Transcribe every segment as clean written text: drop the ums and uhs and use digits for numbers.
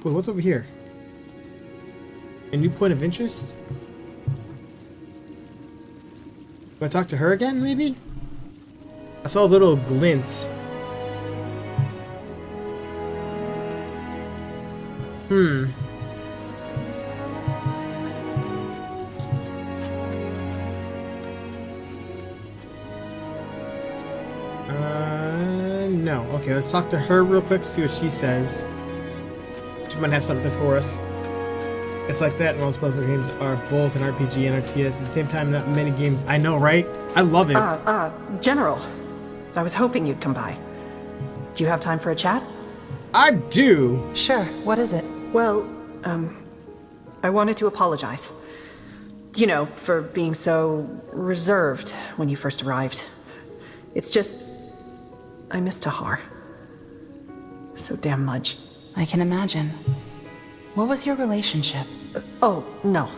Wait, what's over here? A new point of interest? Do I talk to her again, maybe? I saw a little glint. No. Okay, let's talk to her real quick, see what she says. She might have something for us. It's like that, most puzzle games are both an RPG and RTS at the same time. Not many games. I know, right? I love it. General. I was hoping you'd come by. Do you have time for a chat? I do. Sure, what is it? Well, I wanted to apologize. You know, for being so reserved when you first arrived. It's just, I miss Tahar. So damn much. I can imagine. What was your relationship? Oh, no.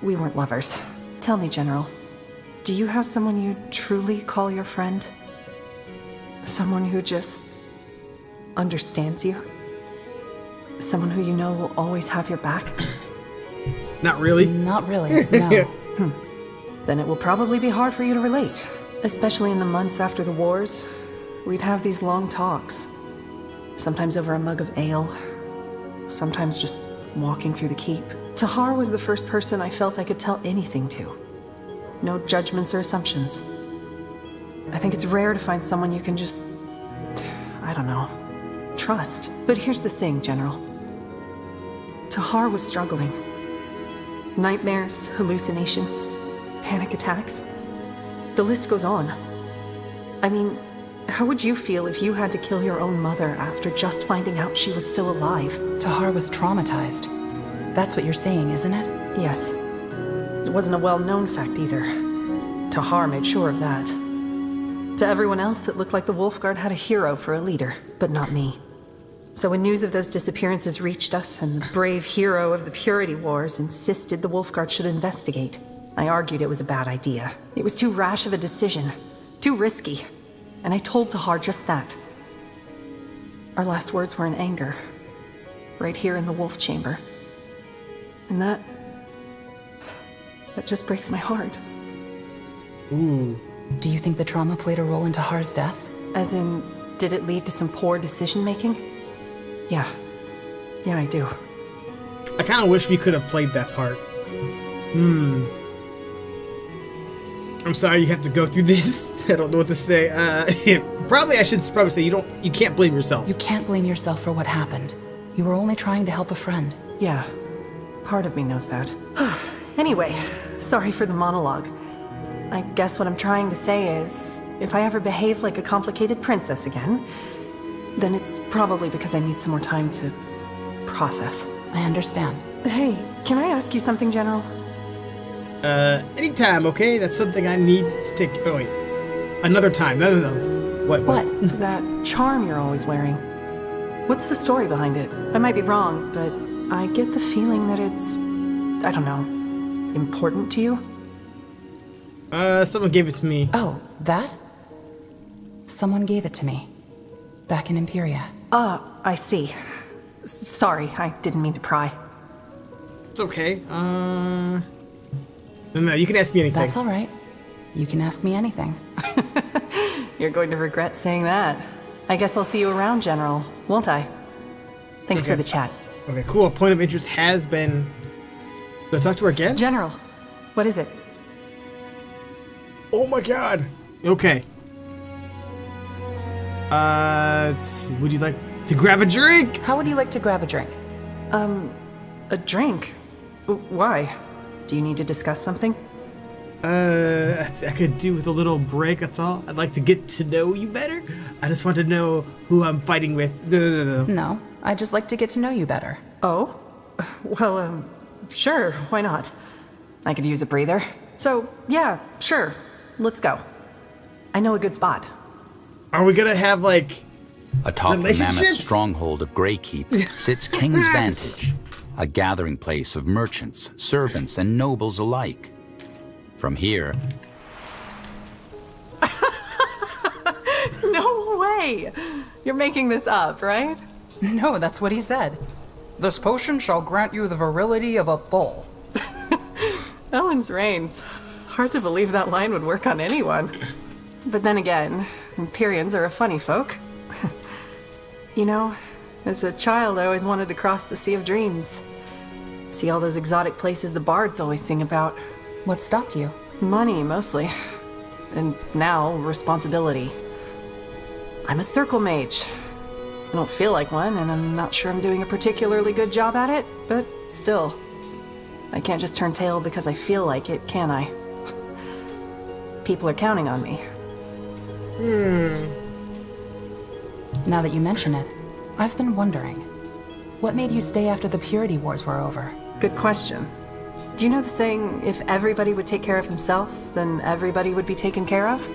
We weren't lovers. Tell me, General, do you have someone you truly call your friend? Someone who just understands you? Someone who you know will always have your back? Not really. Not really, no. Then it will probably be hard for you to relate. Especially in the months after the wars. We'd have these long talks. Sometimes over a mug of ale. Sometimes just walking through the keep. Tahar was the first person I felt I could tell anything to. No judgments or assumptions. I think it's rare to find someone you can just, I don't know, trust. But here's the thing, General. Tahar was struggling. Nightmares, hallucinations, panic attacks. The list goes on. I mean, how would you feel if you had to kill your own mother after just finding out she was still alive? Tahar was traumatized. That's what you're saying, isn't it? Yes. It wasn't a well-known fact either. Tahar made sure of that. To everyone else, it looked like the Wolfguard had a hero for a leader, but not me. So when news of those disappearances reached us, and the brave hero of the Purity Wars insisted the Wolfguard should investigate, I argued it was a bad idea. It was too rash of a decision. Too risky. And I told Tahar just that. Our last words were in anger. Right here in the wolf chamber. And that just breaks my heart. Ooh. Do you think the trauma played a role in Tahar's death? As in, did it lead to some poor decision-making? Yeah. Yeah, I do. I kind of wish we could have played that part. I'm sorry you have to go through this. I don't know what to say. I should say you can't blame yourself. You can't blame yourself for what happened. You were only trying to help a friend. Yeah. Part of me knows that. Anyway, sorry for the monologue. I guess what I'm trying to say is, if I ever behave like a complicated princess again, then it's probably because I need some more time to process. I understand. Hey, can I ask you something, General? Anytime, okay? That's something I need to take. Oh, wait. Another time. No. What? That charm you're always wearing. What's the story behind it? I might be wrong, but I get the feeling that it's, I don't know, important to you? Someone gave it to me. Oh, that? Someone gave it to me. Back in Imperia. I see. Sorry, I didn't mean to pry. It's okay. No, you can ask me anything. That's all right. You can ask me anything. You're going to regret saying that. I guess I'll see you around, General, won't I? Thanks for the chat. Okay, cool. A point of interest has been... Do I talk to her again? General, what is it? Oh my god. Okay. Let's see. Would you like to grab a drink? How would you like to grab a drink? A drink? Why? Do you need to discuss something? I could do with a little break, that's all. I'd like to get to know you better. I just want to know who I'm fighting with. No, I'd just like to get to know you better. Oh? Well, sure, why not? I could use a breather. So, yeah, sure, let's go. I know a good spot. Are we gonna have, like, atop the mammoth relationships? stronghold of Greykeep sits King's Vantage, a gathering place of merchants, servants, and nobles alike. From here... No way! You're making this up, right? No, that's what he said. This potion shall grant you the virility of a bull. Ellen's reigns. Hard to believe that line would work on anyone. But then again, Empyreans are a funny folk. You know, as a child I always wanted to cross the Sea of Dreams. See all those exotic places the bards always sing about. What stopped you? Money, mostly. And now, responsibility. I'm a circle mage. I don't feel like one, and I'm not sure I'm doing a particularly good job at it, but still. I can't just turn tail because I feel like it, can I? People are counting on me. Now that you mention it, I've been wondering. What made you stay after the Purity Wars were over? Good question. Do you know the saying, if everybody would take care of himself, then everybody would be taken care of?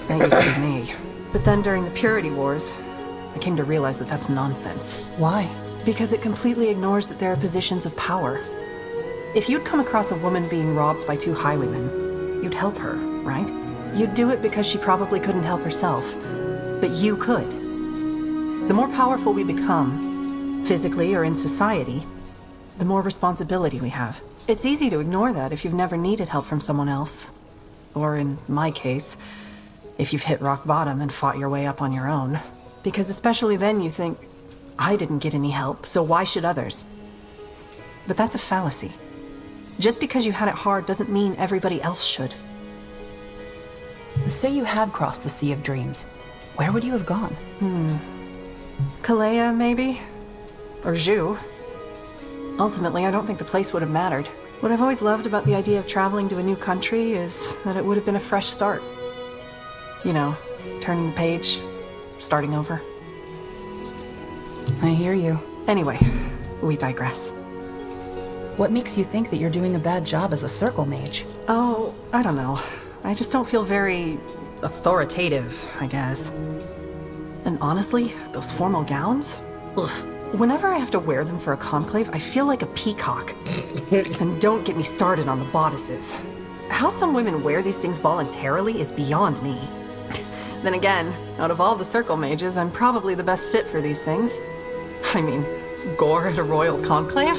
That used to be me. But then during the Purity Wars, I came to realize that that's nonsense. Why? Because it completely ignores that there are positions of power. If you'd come across a woman being robbed by 2 highwaymen, you'd help her, right? You'd do it because she probably couldn't help herself. But you could. The more powerful we become, physically or in society, the more responsibility we have. It's easy to ignore that if you've never needed help from someone else. Or in my case, if you've hit rock bottom and fought your way up on your own. Because especially then you think, I didn't get any help, so why should others? But that's a fallacy. Just because you had it hard doesn't mean everybody else should. Say you had crossed the Sea of Dreams. Where would you have gone? Kalea, maybe? Or Zhu. Ultimately, I don't think the place would have mattered. What I've always loved about the idea of traveling to a new country is that it would have been a fresh start. You know, turning the page, starting over. I hear you. Anyway, we digress. What makes you think that you're doing a bad job as a circle mage? Oh, I don't know. I just don't feel very authoritative, I guess. And honestly, those formal gowns? Ugh. Whenever I have to wear them for a conclave, I feel like a peacock. And don't get me started on the bodices. How some women wear these things voluntarily is beyond me. Then again, out of all the circle mages, I'm probably the best fit for these things. I mean, gore at a royal conclave?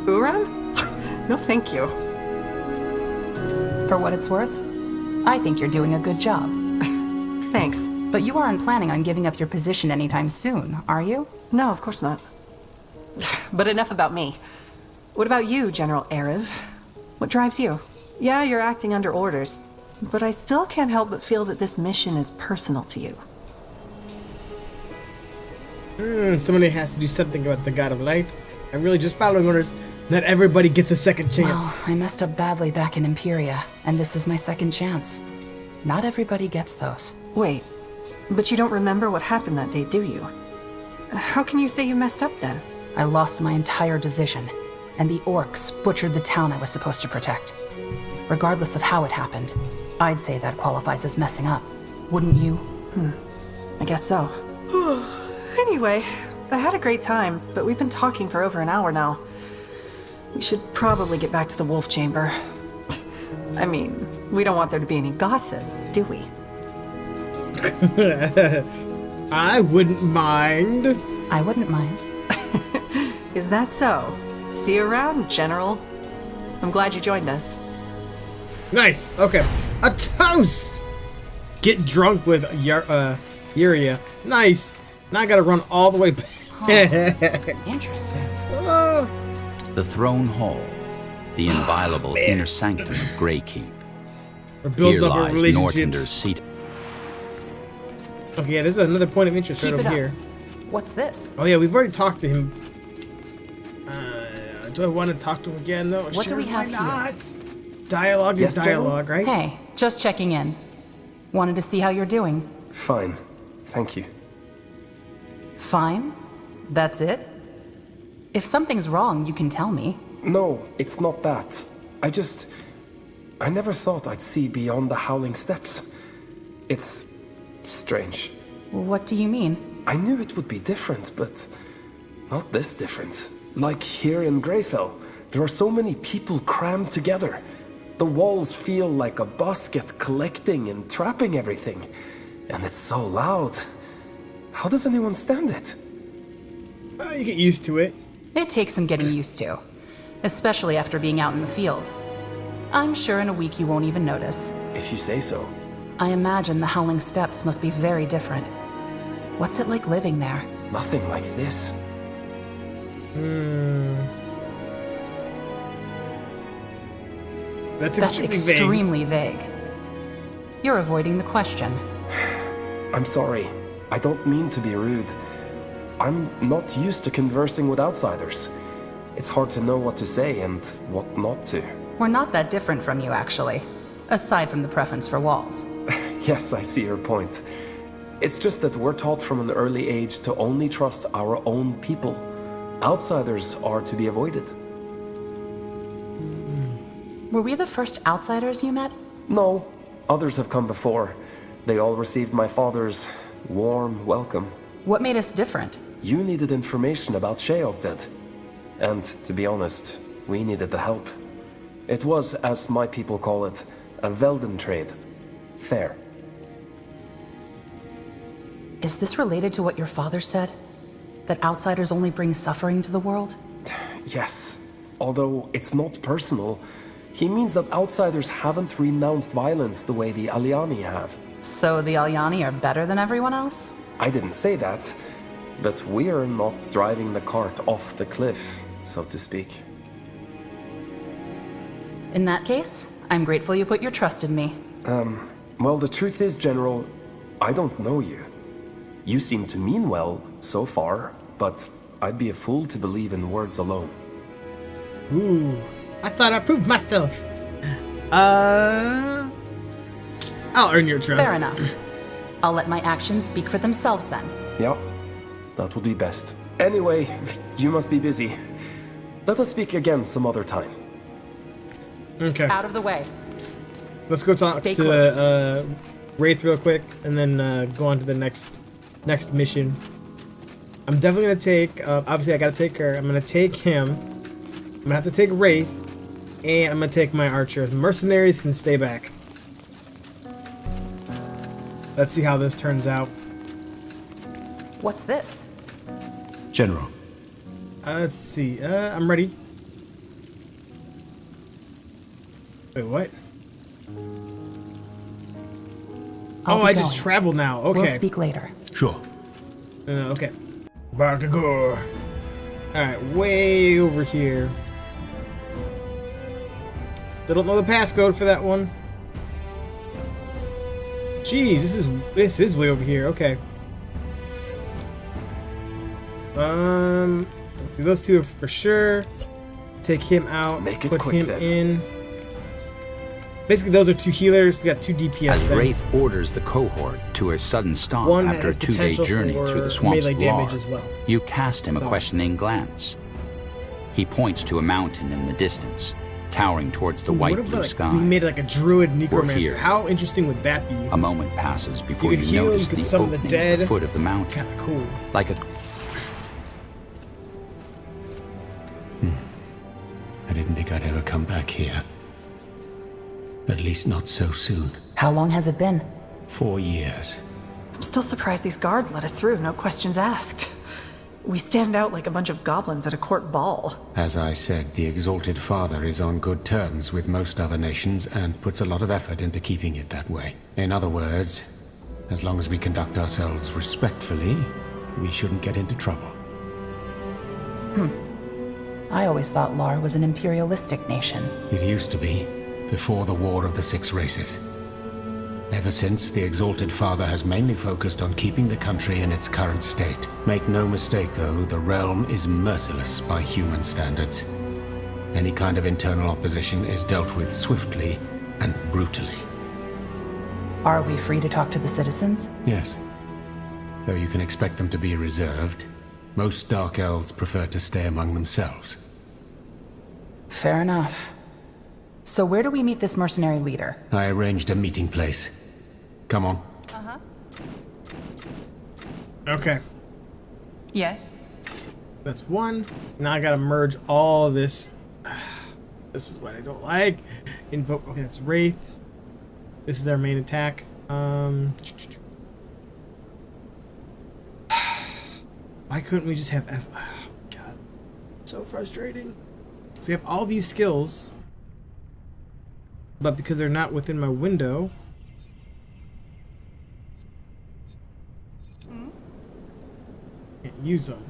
Uram? No thank you. For what it's worth, I think you're doing a good job. Thanks. But you aren't planning on giving up your position anytime soon, are you? No, of course not. But enough about me. What about you, General Arev? What drives you? Yeah, you're acting under orders, but I still can't help but feel that this mission is personal to you. Somebody has to do something about the God of Light. I'm really just following orders. Not everybody gets a second chance. Well, I messed up badly back in Imperia, and this is my second chance. Not everybody gets those. Wait, but you don't remember what happened that day, do you? How can you say you messed up then? I lost my entire division, and the orcs butchered the town I was supposed to protect. Regardless of how it happened, I'd say that qualifies as messing up. Wouldn't you? I guess so. Anyway, I had a great time, but we've been talking for over an hour now. We should probably get back to the wolf chamber. I mean, we don't want there to be any gossip, do we? I wouldn't mind. I wouldn't mind. Is that so? See you around, General. I'm glad you joined us. Nice. Okay. A toast! Get drunk with Yuria. Nice. Now I gotta run all the way back. Interesting. Oh. The throne hall, the inviolable inner sanctum of Greykeep. We're building Here up our lies relationships. Nortander's seat. Okay, yeah, there's another point of interest Keep right it over up. here. What's this? Oh yeah, we've already talked to him. Do I want to talk to him again though? What do we have here? not. Dialogue is dialogue, right? Hey, just checking in. Wanted to see how you're doing. Fine. Thank you. Fine? That's it? If something's wrong, you can tell me. No, it's not that. I never thought I'd see beyond the Howling Steps. It's strange. What do you mean? I knew it would be different, but not this different. Like here in Greyfell, there are so many people crammed together. The walls feel like a basket collecting and trapping everything. And it's so loud. How does anyone stand it? You get used to it. It takes some getting used to, especially after being out in the field. I'm sure in a week you won't even notice. If you say so. I imagine the Howling Steppes must be very different. What's it like living there? Nothing like this. That's That's extremely vague. extremely vague. You're avoiding the question. I'm sorry. I don't mean to be rude. I'm not used to conversing with outsiders. It's hard to know what to say and what not to. We're not that different from you, actually. Aside from the preference for walls. Yes, I see your point. It's just that we're taught from an early age to only trust our own people. Outsiders are to be avoided. Were we the first outsiders you met? No, others have come before. They all received my father's warm welcome. What made us different? You needed information about Sheoldred. And, to be honest, we needed the help. It was, as my people call it, a Velden trade. Fair. Is this related to what your father said? That outsiders only bring suffering to the world? Yes, although it's not personal. He means that outsiders haven't renounced violence the way the Aliani have. So the Aliani are better than everyone else? I didn't say that, but we're not driving the cart off the cliff, so to speak. In that case, I'm grateful you put your trust in me. Well, the truth is, General, I don't know you. You seem to mean well, so far, but I'd be a fool to believe in words alone. Ooh, I thought I proved myself. I'll earn your trust. Fair enough. I'll let my actions speak for themselves then. Yeah, that would be best. Anyway, you must be busy. Let us speak again some other time. Okay, Out of the way. let's go talk Stay to Wraith real quick, and then go on to the next mission. I'm definitely gonna take. Obviously, I gotta take her. I'm gonna take him. I'm gonna have to take Wraith, and I'm gonna take my archer. The mercenaries can stay back. Let's see how this turns out. What's this? General, Let's see. I'm ready. Wait, what? I'll Oh, be I just going. traveled now. Okay. We'll speak later. sure. Okay. Barkagor. Alright, way over here. Still don't know the passcode for that one. Jeez, this is way over here. Okay. Let's see, those two are for sure. Take him out. Make it put quick, him then. in. Basically, those are two healers. We got two DPS. As then. Wraith orders the cohort to a sudden stop One after a has 2-day potential journey for through the swamp's melee damage Blar, as well. you cast him a No. questioning glance. He points to a mountain in the distance, towering towards the white What if blue like, sky. we made like a druid necromancer? here. How interesting would that be? A moment passes before You you, could heal, notice you could the summon the opening dead. at the foot of the mountain, Kind of cool. like a I didn't think I'd ever come back here. At least not so soon. How long has it been? 4 years. I'm still surprised these guards let us through, no questions asked. We stand out like a bunch of goblins at a court ball. As I said, the Exalted Father is on good terms with most other nations and puts a lot of effort into keeping it that way. In other words, as long as we conduct ourselves respectfully, we shouldn't get into trouble. I always thought Lar was an imperialistic nation. It used to be, before the War of the Six Races. Ever since, the Exalted Father has mainly focused on keeping the country in its current state. Make no mistake, though, the realm is merciless by human standards. Any kind of internal opposition is dealt with swiftly and brutally. Are we free to talk to the citizens? Yes. Though you can expect them to be reserved, most Dark Elves prefer to stay among themselves. Fair enough. So where do we meet this mercenary leader? I arranged a meeting place. Come on. Okay. Yes. That's one. Now I gotta merge all this. This is what I don't like. Invoke. Okay, that's Wraith. This is our main attack. Why couldn't we just have F? Oh, God. So frustrating. So you have all these skills, but because they're not within my window, can't use them.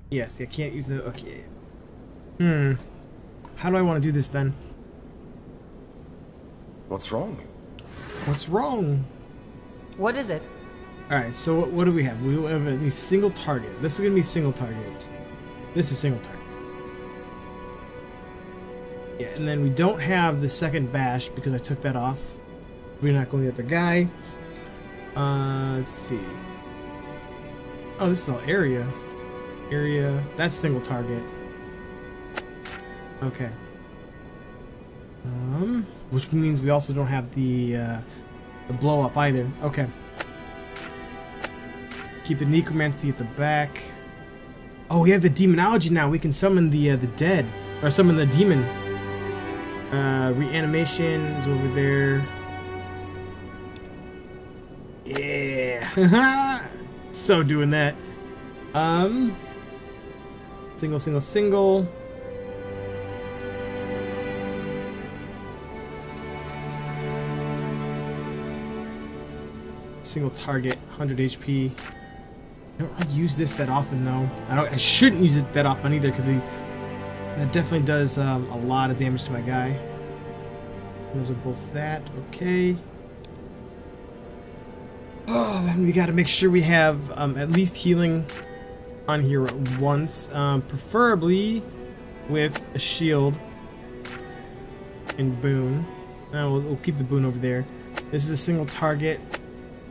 Yes, I can't use the. Okay. How do I want to do this then? What's wrong? What's wrong? What is it? Alright, so what do we have? We have a single target. This is going to be single target. This is single target. Yeah, and then we don't have the second bash because I took that off. We're not going the other guy. Let's see. Oh, this is all area. Area. That's single target. Okay. Which means we also don't have the blow up either. Okay. Keep the necromancy at the back. Oh, we have the demonology now. We can summon the dead, or summon the demon. Reanimation is over there. Yeah. So doing that. Single, single, single. Single target, 100 HP. I don't really use this that often though. I shouldn't use it that often either because that definitely does a lot of damage to my guy. Those are both that. Okay. Oh, then we got to make sure we have at least healing on here once, preferably with a shield and boon. We'll keep the boon over there. This is a single target.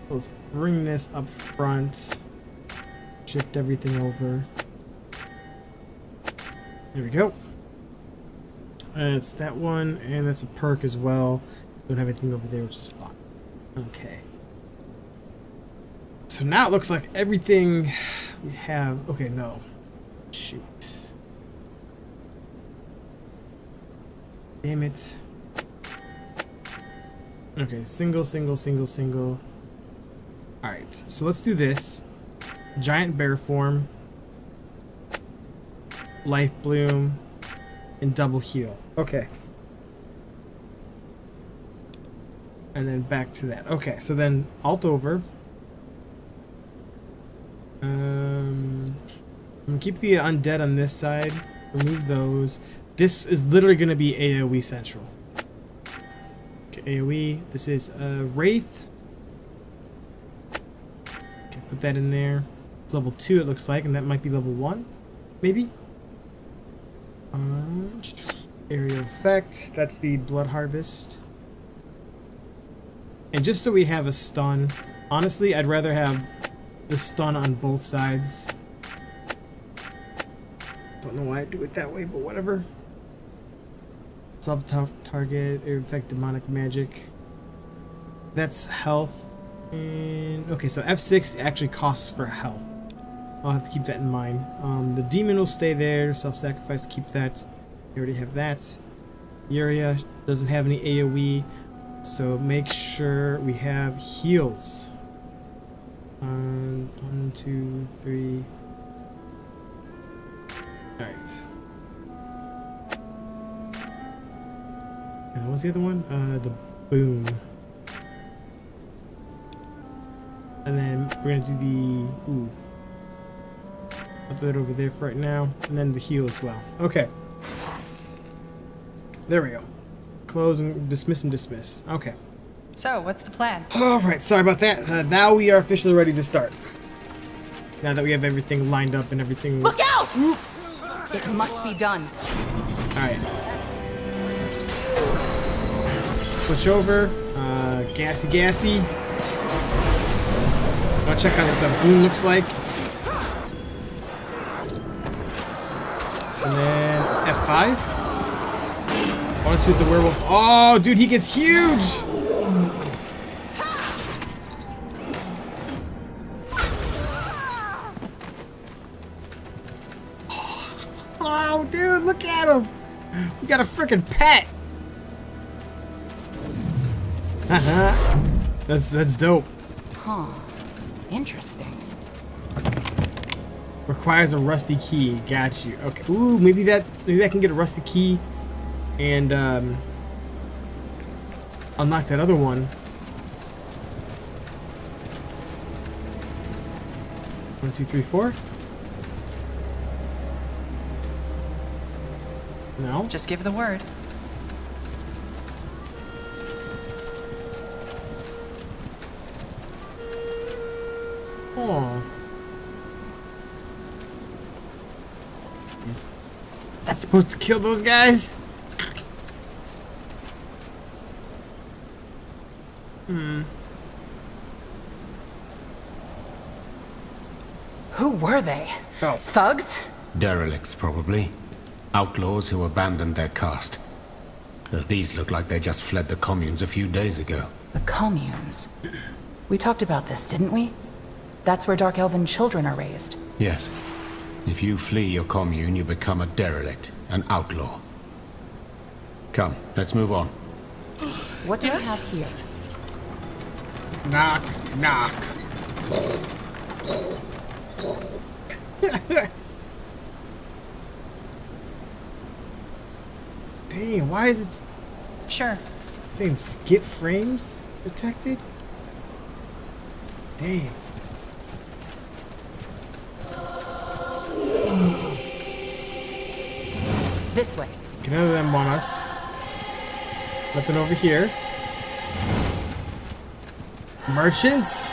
Let's bring this up front. Shift everything over. There we go. It's that one, and that's a perk as well. Don't have anything over there, which is fine. Okay. So now it looks like everything we have. Okay, no. Shoot. Damn it. Okay, single, single, single, single. Alright, so let's do this. Giant bear form, life bloom, and double heal. Okay. And then back to that. Okay, so then alt over. I'm gonna keep the undead on this side. Remove those. This is literally gonna be AoE central. Okay, AoE. This is Wraith. Okay, put that in there. It's level 2 it looks like, and that might be level 1, maybe? Area of effect, that's the blood harvest. And just so we have a stun, honestly I'd rather have the stun on both sides. Don't know why I do it that way, but whatever. Sub-target, area of effect, demonic magic. That's health. And okay, so F6 actually costs for health. I'll have to keep that in mind. The demon will stay there. Self-sacrifice, keep that. You already have that. Uriah doesn't have any AoE, so make sure we have heals. 1, 2, 3. All right. And what was the other one? The boom. And then we're gonna do the I'll put it over there for right now, and then the heal as well. Okay. There we go. Close and dismiss and dismiss. Okay. So, what's the plan? Alright, sorry about that. Now we are officially ready to start. Now that we have everything lined up and everything... Look out! It must be done. Alright. Switch over. Gassy, gassy. I'll check out what the boon looks like. And then F5. I want to see what the werewolf... Oh, dude, he gets huge! Oh, dude, look at him! We got a freaking pet! Haha. That's dope. Huh. Interesting. Requires a rusty key. Got you. Okay. Ooh, maybe I can get a rusty key and unlock that other one. 1, 2, 3, 4. No. Just give the word. Oh. That's supposed to kill those guys? Who were they? Oh. Thugs? Derelicts, probably. Outlaws who abandoned their caste. These look like they just fled the communes a few days ago. The communes. We talked about this, didn't we? That's where Dark Elven children are raised. Yes. If you flee your commune, you become a derelict, an outlaw. Come, let's move on. What do we have here? Knock, knock. Dang, why is it Sure. saying skip frames detected? Dang. This way. Get none of them on us. Nothing over here. Merchants?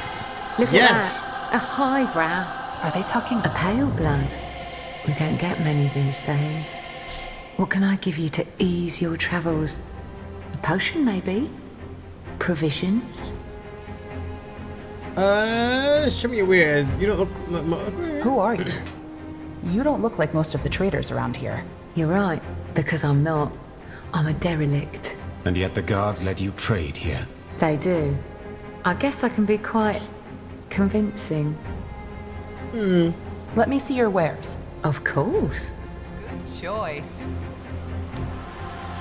Look Yes. at that. A highbrow. Are they talking? A pale blood. We don't get many these days. What can I give you to ease your travels? A potion, maybe? Provisions? Show me your wares. You don't look... Who are you? You don't look like most of the traders around here. You're right, because I'm not. I'm a derelict. And yet the guards let you trade here. They do. I guess I can be quite convincing. Let me see your wares. Of course. Good choice.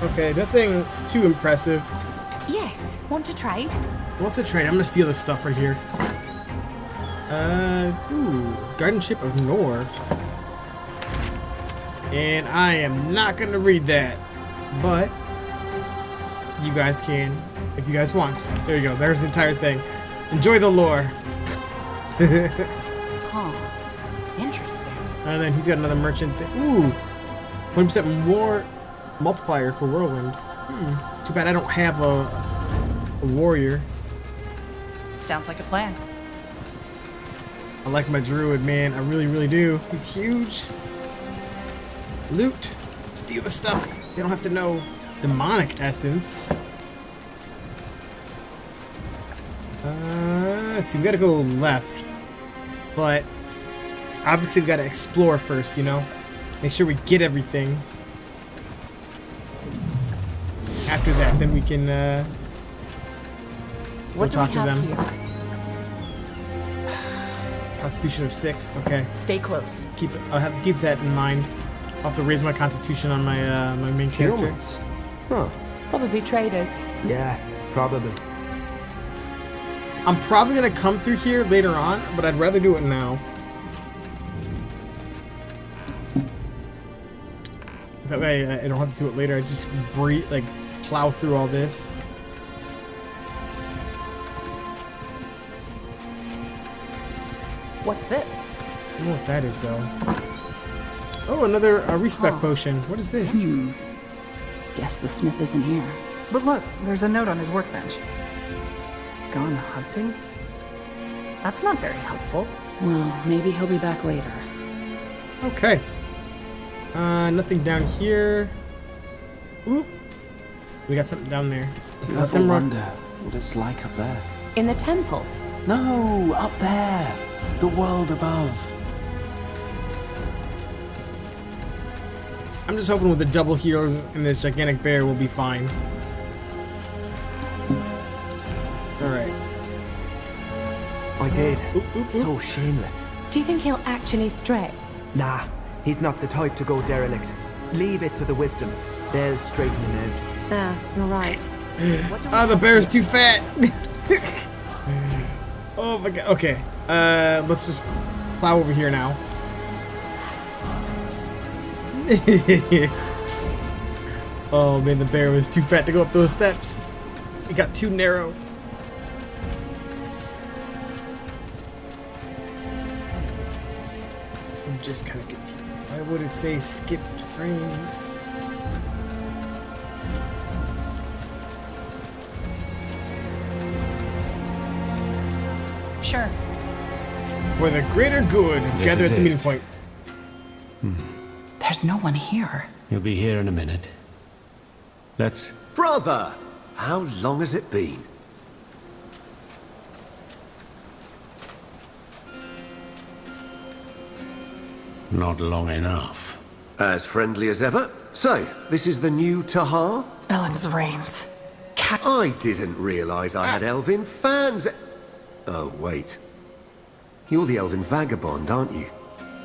Okay, nothing too impressive. Yes, want to trade? Want to trade? I'm gonna steal this stuff right here. Guardianship of Nor. And I am not gonna read that, but you guys can, if you guys want. There you go. There's the entire thing. Enjoy the lore. Huh. Interesting. And then he's got another merchant. Ooh, 1% more multiplier for Whirlwind. Too bad I don't have a warrior. Sounds like a plan. I like my druid, man. I really, really do. He's huge. Loot. Steal the stuff. They don't have to know. Demonic essence. Let's see. We gotta go left. But obviously we gotta explore first, you know? Make sure we get everything. After that, then we can go What do talk we to have them. here? Constitution of 6. Okay. Stay close. Keep it. I'll have to keep that in mind. I'll have to raise my constitution on my my main character. Humans? Huh. Probably traders. Yeah, probably. I'm probably gonna come through here later on, but I'd rather do it now. That way I don't have to do it later. I just plow through all this. What's this? I don't know what that is though. Oh, another respec potion. What is this? Guess the smith isn't here. But look, there's a note on his workbench. Gone hunting? That's not very helpful. Well, maybe he'll be back later. Okay. Nothing down here. Ooh. We got something down there. You Let ever them run. wonder what it's like up there? In the temple. No, up there. The world above. I'm just hoping with the double heroes and this gigantic bear we'll be fine. Alright. I did. Oop. So shameless. Do you think he'll actually stray? Nah, he's not the type to go derelict. Leave it to the wisdom. They'll straighten him out. Ah, you're right. Oh, the bear's too fat. Oh my god. Okay. Let's just plow over here now. Oh man, the bear was too fat to go up those steps. It got too narrow. I'm just kind of confused. Why would it say skipped frames? Sure. For the greater good, gather at the meeting point. There's no one here. He'll be here in a minute. Let's... Brother! How long has it been? Not long enough. As friendly as ever. So, this is the new Tahar? Ellen's reigns. I didn't realize I had Elven fans. Oh, wait. You're the Elven vagabond, aren't you?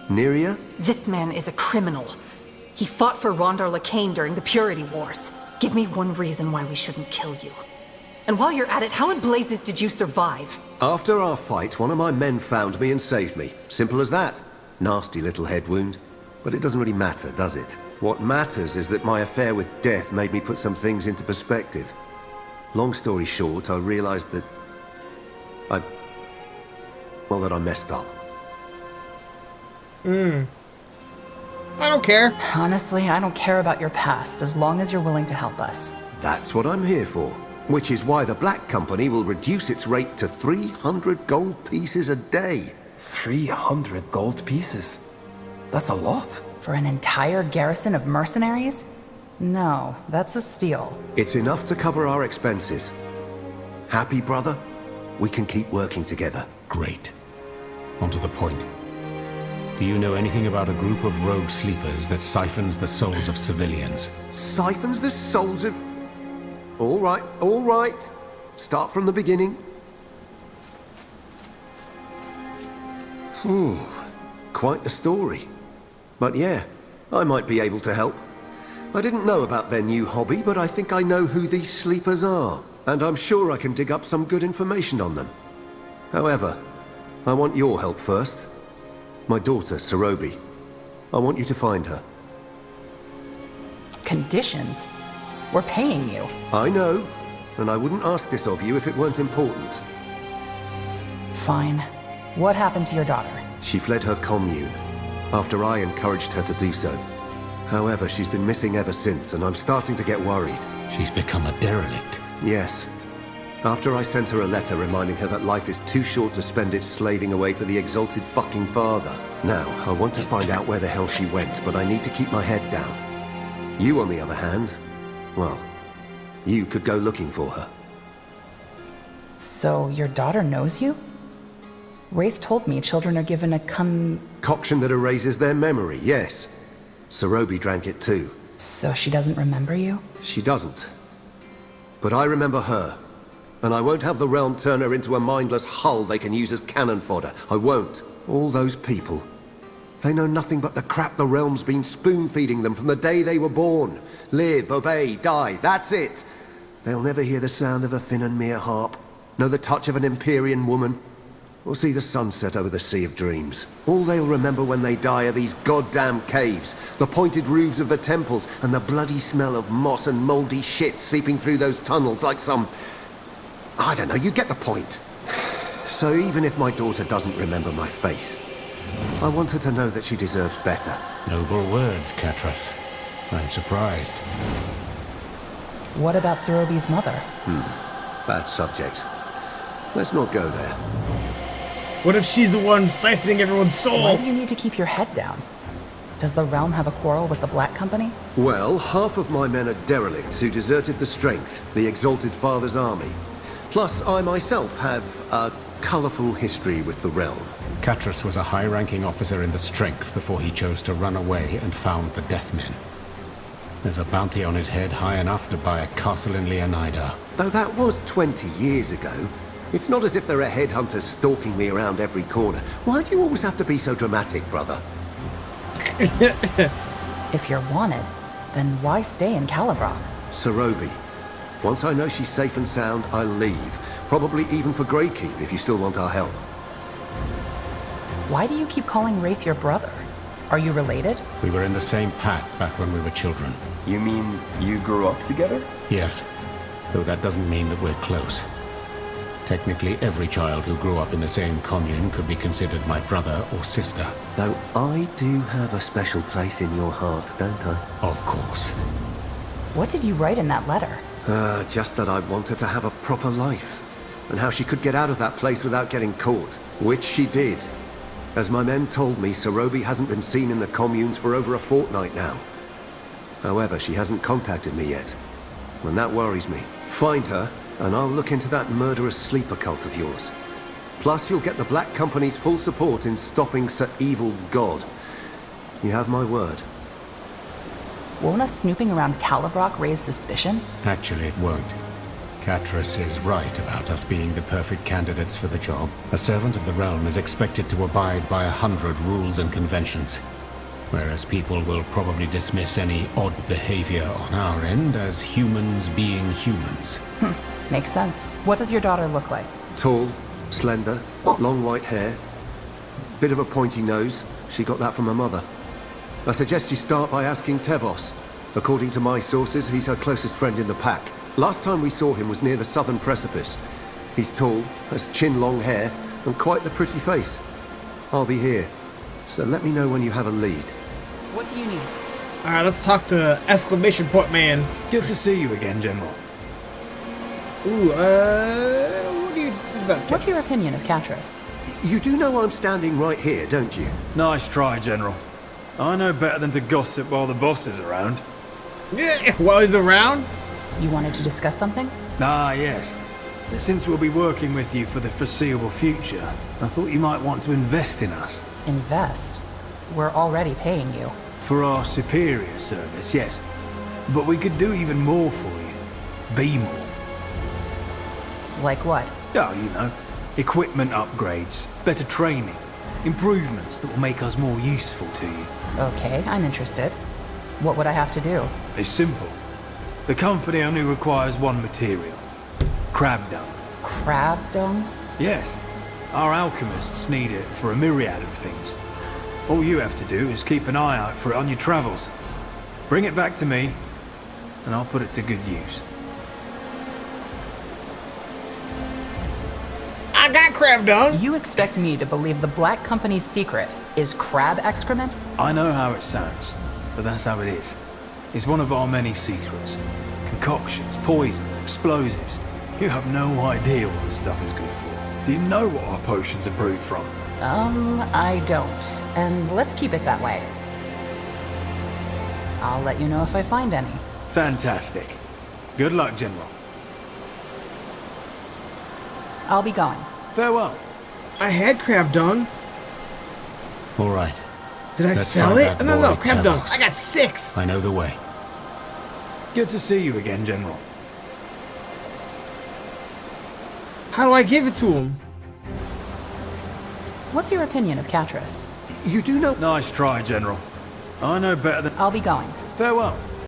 Nyria? This man is a criminal. He fought for Rondar Lacane during the Purity Wars. Give me one reason why we shouldn't kill you. And while you're at it, how in blazes did you survive? After our fight, one of my men found me and saved me. Simple as that. Nasty little head wound. But it doesn't really matter, does it? What matters is that my affair with death made me put some things into perspective. Long story short, I realized that... that I messed up. I don't care. Honestly, I don't care about your past, as long as you're willing to help us. That's what I'm here for. Which is why the Black Company will reduce its rate to 300 gold pieces a day. 300 gold pieces? That's a lot. For an entire garrison of mercenaries? No, that's a steal. It's enough to cover our expenses. Happy, brother? We can keep working together. Great. On to the point. Do you know anything about a group of rogue sleepers that siphons the souls of civilians? Siphons the souls of... All right. Start from the beginning. Quite the story. But yeah, I might be able to help. I didn't know about their new hobby, but I think I know who these sleepers are. And I'm sure I can dig up some good information on them. However, I want your help first. My daughter, Sarobi. I want you to find her. Conditions? We're paying you. I know, and I wouldn't ask this of you if it weren't important. Fine. What happened to your daughter? She fled her commune, after I encouraged her to do so. However, she's been missing ever since, and I'm starting to get worried. She's become a derelict. Yes. After I sent her a letter reminding her that life is too short to spend it slaving away for the exalted fucking father. Now, I want to find out where the hell she went, but I need to keep my head down. You, on the other hand, well, you could go looking for her. So, your daughter knows you? Wraith told me children are given a concoction that erases their memory, yes. Sarobi drank it too. So she doesn't remember you? She doesn't. But I remember her. And I won't have the realm turn her into a mindless hull they can use as cannon fodder. I won't. All those people. They know nothing but the crap the realm's been spoon-feeding them from the day they were born. Live, obey, die, that's it. They'll never hear the sound of a Finnanmere harp, know the touch of an Empyrean woman, or see the sunset over the Sea of Dreams. All they'll remember when they die are these goddamn caves, the pointed roofs of the temples, and the bloody smell of moss and moldy shit seeping through those tunnels like some... I don't know, you get the point. So even if my daughter doesn't remember my face, I want her to know that she deserves better. Noble words, Catras. I'm surprised. What about Sarobi's mother? Bad subject. Let's not go there. What if she's the one siphoning everyone's soul? Why do you need to keep your head down? Does the realm have a quarrel with the Black Company? Well, half of my men are derelicts who deserted the Strength, the Exalted Father's army. Plus, I myself have a colorful history with the realm. Catras was a high-ranking officer in the Strength before he chose to run away and found the Deathmen. There's a bounty on his head high enough to buy a castle in Leonida. Though that was 20 years ago, it's not as if there are headhunters stalking me around every corner. Why do you always have to be so dramatic, brother? If you're wanted, then why stay in Cahlabrok? Sarobi. Once I know she's safe and sound, I'll leave. Probably even for Greykeep, if you still want our help. Why do you keep calling Wraith your brother? Are you related? We were in the same pack back when we were children. You mean you grew up together? Yes, though that doesn't mean that we're close. Technically, every child who grew up in the same commune could be considered my brother or sister. Though I do have a special place in your heart, don't I? Of course. What did you write in that letter? Just that I wanted to have a proper life. And how she could get out of that place without getting caught. Which she did. As my men told me, Sarobi hasn't been seen in the communes for over a fortnight now. However, she hasn't contacted me yet. And that worries me. Find her, and I'll look into that murderous sleeper cult of yours. Plus, you'll get the Black Company's full support in stopping Sir Evil God. You have my word. Won't us snooping around Cahlabrok raise suspicion? Actually, it won't. Catras is right about us being the perfect candidates for the job. A servant of the realm is expected to abide by 100 rules and conventions, whereas people will probably dismiss any odd behavior on our end as humans being humans. Makes sense. What does your daughter look like? Tall, slender, long white hair, bit of a pointy nose. She got that from her mother. I suggest you start by asking Tevos. According to my sources, he's her closest friend in the pack. Last time we saw him was near the southern precipice. He's tall, has chin-long hair, and quite the pretty face. I'll be here, so let me know when you have a lead. What do you need? Alright, let's talk to exclamation point man. Good to see you again, General. Ooh, what do you think about What's your Catras? opinion of Catras? You do know I'm standing right here, don't you? Nice try, General. I know better than to gossip while the boss is around. Yeah, while he's around? You wanted to discuss something? Ah, yes. Since we'll be working with you for the foreseeable future, I thought you might want to invest in us. Invest? We're already paying you. For our superior service, yes. But we could do even more for you. Be more. Like what? Oh, you know. Equipment upgrades, better training, improvements that will make us more useful to you. Okay, I'm interested. What would I have to do? It's simple. The company only requires one material. Crab dung. Crab dung? Yes. Our alchemists need it for a myriad of things. All you have to do is keep an eye out for it on your travels. Bring it back to me, and I'll put it to good use. I got crab dung. You expect me to believe the Black Company's secret is crab excrement? I know how it sounds, but that's how it is. It's one of our many secrets. Concoctions, poisons, explosives. You have no idea what this stuff is good for. Do you know what our potions are brewed from? I don't. And let's keep it that way. I'll let you know if I find any. Fantastic. Good luck, General. I'll be going. Farewell. I had crab dung. All right. Did I Let's sell find it? that No, boy crab dung. Tevos. I got 6. I know the way. Good to see you again, General. How do I give it to him? What's your opinion of Catras? You do know... Nice try, General. I know better than... I'll be going. Farewell.